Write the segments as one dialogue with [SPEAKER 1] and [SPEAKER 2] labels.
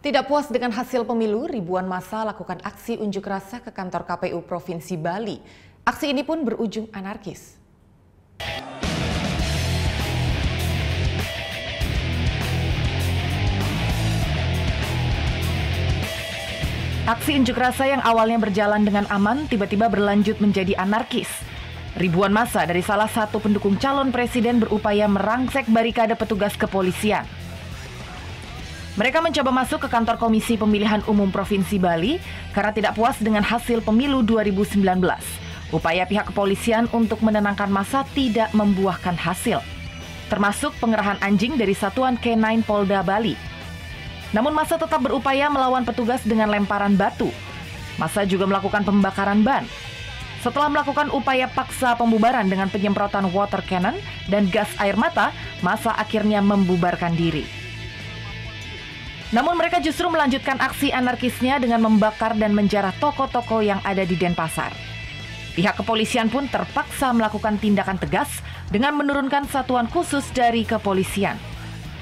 [SPEAKER 1] Tidak puas dengan hasil pemilu, ribuan massa lakukan aksi unjuk rasa ke kantor KPU Provinsi Bali. Aksi ini pun berujung anarkis. Aksi unjuk rasa yang awalnya berjalan dengan aman tiba-tiba berlanjut menjadi anarkis. Ribuan massa dari salah satu pendukung calon presiden berupaya merangsek barikade petugas kepolisian. Mereka mencoba masuk ke kantor Komisi Pemilihan Umum Provinsi Bali karena tidak puas dengan hasil pemilu 2019. Upaya pihak kepolisian untuk menenangkan massa tidak membuahkan hasil, termasuk pengerahan anjing dari Satuan K9 Polda Bali. Namun massa tetap berupaya melawan petugas dengan lemparan batu. Massa juga melakukan pembakaran ban. Setelah melakukan upaya paksa pembubaran dengan penyemprotan water cannon dan gas air mata, massa akhirnya membubarkan diri. Namun mereka justru melanjutkan aksi anarkisnya dengan membakar dan menjarah toko-toko yang ada di Denpasar. Pihak kepolisian pun terpaksa melakukan tindakan tegas dengan menurunkan satuan khusus dari kepolisian.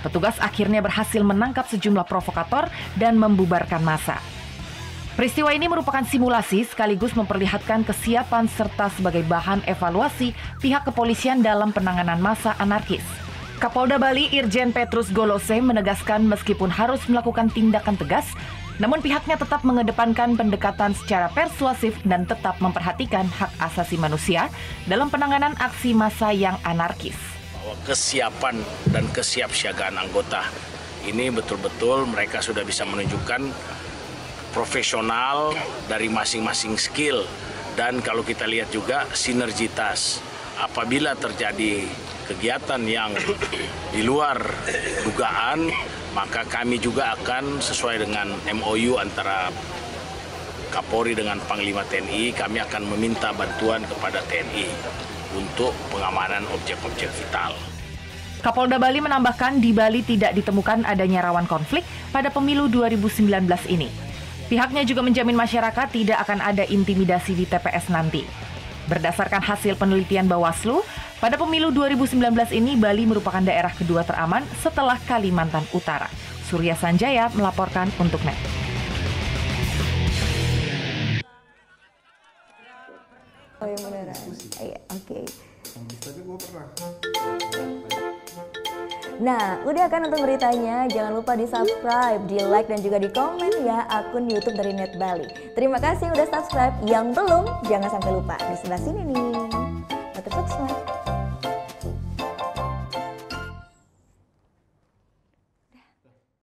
[SPEAKER 1] Petugas akhirnya berhasil menangkap sejumlah provokator dan membubarkan massa. Peristiwa ini merupakan simulasi sekaligus memperlihatkan kesiapan serta sebagai bahan evaluasi pihak kepolisian dalam penanganan massa anarkis. Kapolda Bali Irjen Petrus Golose menegaskan meskipun harus melakukan tindakan tegas, namun pihaknya tetap mengedepankan pendekatan secara persuasif dan tetap memperhatikan hak asasi manusia dalam penanganan aksi massa yang anarkis.
[SPEAKER 2] Bahwa kesiapan dan kesiapsiagaan anggota ini betul-betul mereka sudah bisa menunjukkan profesional dari masing-masing skill, dan kalau kita lihat juga sinergitas. Apabila terjadi kegiatan yang di luar dugaan, maka kami juga akan sesuai dengan MOU antara Kapolri dengan Panglima TNI, kami akan meminta bantuan kepada TNI untuk pengamanan objek-objek vital.
[SPEAKER 1] Kapolda Bali menambahkan di Bali tidak ditemukan adanya rawan konflik pada pemilu 2019 ini. Pihaknya juga menjamin masyarakat tidak akan ada intimidasi di TPS nanti. Berdasarkan hasil penelitian Bawaslu, pada pemilu 2019 ini Bali merupakan daerah kedua teraman setelah Kalimantan Utara. Surya Sanjaya melaporkan untuk NET.
[SPEAKER 3] Oh yang beneran? Iya, oke. Nah, udah kan nonton beritanya? Jangan lupa di-subscribe, di-like, dan juga di-komen ya akun YouTube dari Net Bali. Terima kasih udah subscribe. Yang belum, jangan sampai lupa. Di sebelah sini nih. Tetap subscribe.